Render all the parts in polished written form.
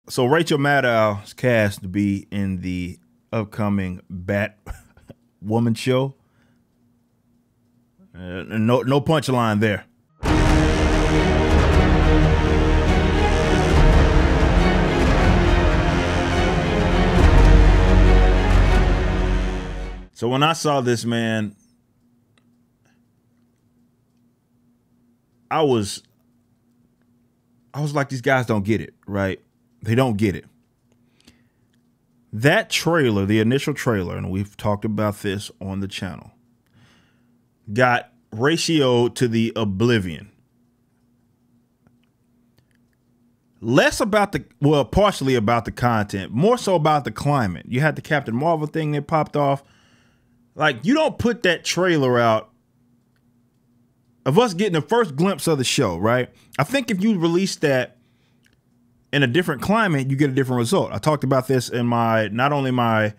So Rachel Maddow is cast to be in the upcoming Batwoman show. No punchline there. So when I saw this, man, I was like, these guys don't get it, right? They don't get it. That trailer, the initial trailer, and we've talked about this on the channel, got ratioed to the oblivion. Less about partially about the content, more so about the climate. You had the Captain Marvel thing that popped off. Like, you don't put that trailer out of us getting the first glimpse of the show, right? I think if you release that in a different climate, you get a different result. I talked about this in not only my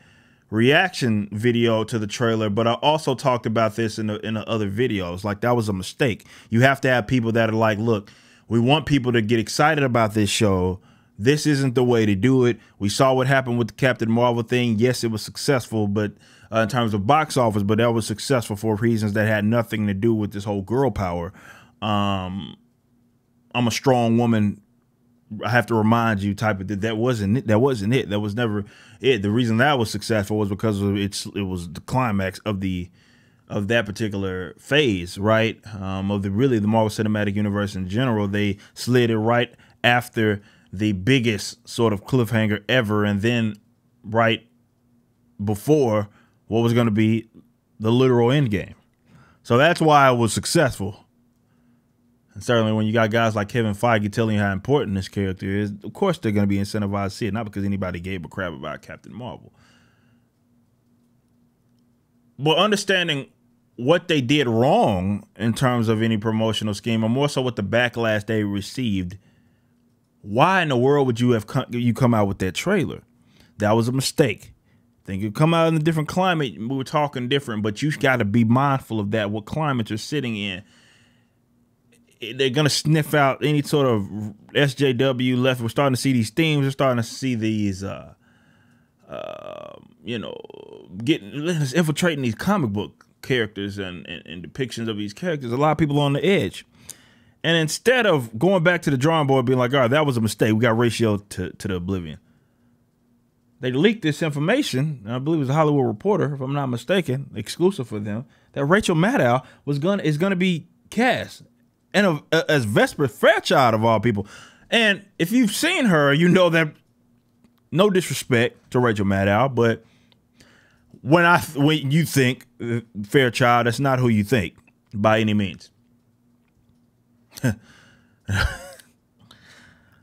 reaction video to the trailer, but I also talked about this in the other videos. Like, that was a mistake. You have to have people that are like, look, we want people to get excited about this show. This isn't the way to do it. We saw what happened with the Captain Marvel thing. Yes, it was successful, but in terms of box office, but that was successful for reasons that had nothing to do with this whole girl power. I'm a strong woman, I have to remind you type of that wasn't it. That wasn't it. That was never it. The reason that was successful was because of it was the climax of that particular phase, right? Of the Marvel Cinematic Universe in general. They slid it right after the biggest sort of cliffhanger ever, and then right before what was going to be the literal end game. So that's why it was successful. And certainly when you got guys like Kevin Feige telling you how important this character is, of course they're going to be incentivized to see it, not because anybody gave a crap about Captain Marvel. But understanding what they did wrong in terms of any promotional scheme, or more so what the backlash they received, why in the world would you come out with that trailer? That was a mistake. Think you come out in a different climate, we were talking different, but you got to be mindful of that, what climate you're sitting in. They're going to sniff out any sort of SJW left. We're starting to see these themes. We're starting to see these, infiltrating these comic book characters and depictions of these characters. A lot of people on the edge. And instead of going back to the drawing board being like, all right, that was a mistake, we got ratioed to the oblivion, they leaked this information, and I believe it was a Hollywood Reporter, if I'm not mistaken, exclusive for them, that Rachel Maddow is going to be cast. And as Vesper Fairchild of all people. And if you've seen her, you know that, no disrespect to Rachel Maddow, but when you think Fairchild, that's not who you think by any means.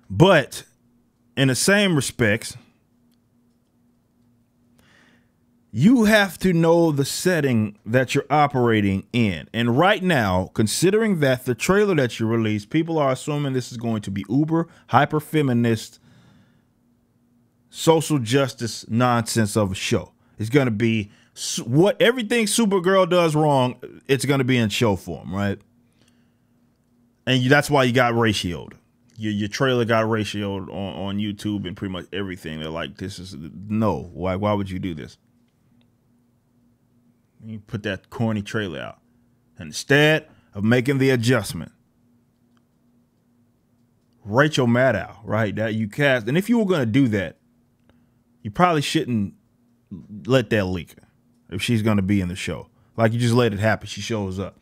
But in the same respects, you have to know the setting that you're operating in. And right now, considering that the trailer that you released, people are assuming this is going to be uber, hyper-feminist, social justice nonsense of a show. It's going to be everything Supergirl does wrong, it's going to be in show form, right? And that's why you got ratioed. Your trailer got ratioed on YouTube and pretty much everything. They're like, this is, no, why would you do this? You put that corny trailer out. Instead of making the adjustment, Rachel Maddow, right, that you cast. And if you were going to do that, you probably shouldn't let that leak if she's going to be in the show. Like, you just let it happen. She shows up.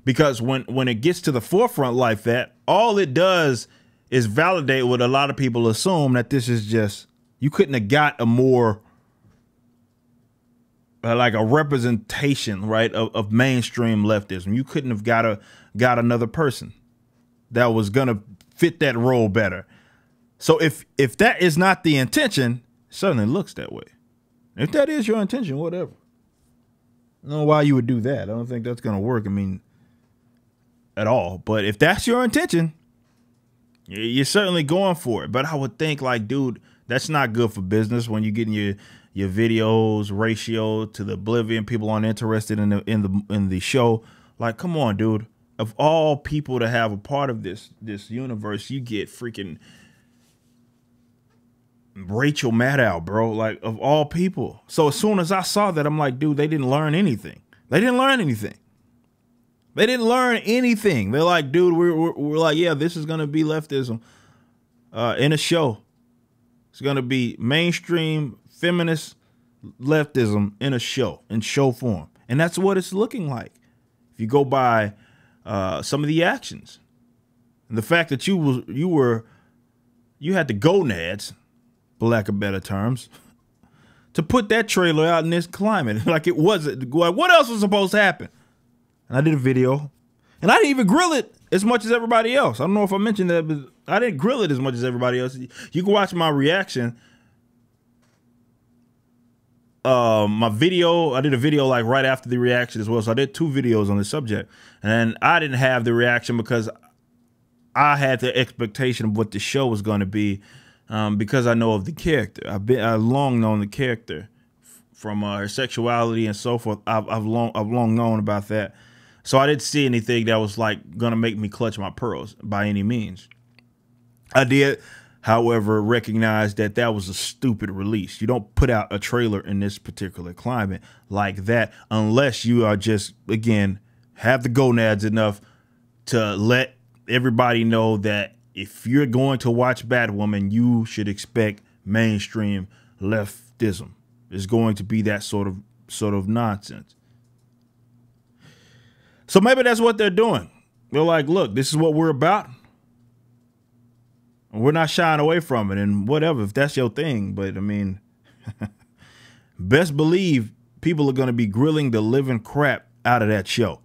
Because when it gets to the forefront like that, all it does is validate what a lot of people assume, that this is just, you couldn't have got a more like a representation, right, of mainstream leftism. You couldn't have got another person that was gonna fit that role better. So if that is not the intention, it certainly looks that way. If that is your intention, whatever. I don't know why you would do that. I don't think that's gonna work. I mean, at all. But if that's your intention, you're certainly going for it. But I would think, like, dude, that's not good for business when you're getting your videos ratio to the oblivion. People aren't interested in the show. Like, come on, dude. Of all people to have a part of this universe, you get freaking Rachel Maddow, bro, like of all people. So as soon as I saw that, I'm like, dude, they didn't learn anything. They didn't learn anything. They didn't learn anything. They're like, dude, we're like, yeah, this is gonna be leftism in a show. It's gonna be mainstream feminist leftism in a show, in show form, and that's what it's looking like. If you go by some of the actions, and the fact that you had the gonads, for lack of better terms, to put that trailer out in this climate. Like it wasn't, like what else was supposed to happen? And I did a video, and I didn't even grill it as much as everybody else. I don't know if I mentioned that, but I didn't grill it as much as everybody else. You can watch my reaction. My video, I did a video like right after the reaction as well. So I did 2 videos on the subject, and I didn't have the reaction because I had the expectation of what the show was going to be. Because I know of the character. I've long known the character from her sexuality and so forth. I've long known about that. So I didn't see anything that was like gonna make me clutch my pearls by any means. I did, however, recognize that that was a stupid release. You don't put out a trailer in this particular climate like that unless you are just, again, have the gonads enough to let everybody know that if you're going to watch Batwoman, you should expect mainstream leftism. It's going to be that sort of nonsense. So maybe that's what they're doing. They're like, look, this is what we're about. And we're not shying away from it, and whatever, if that's your thing. But I mean, best believe people are going to be grilling the living crap out of that show.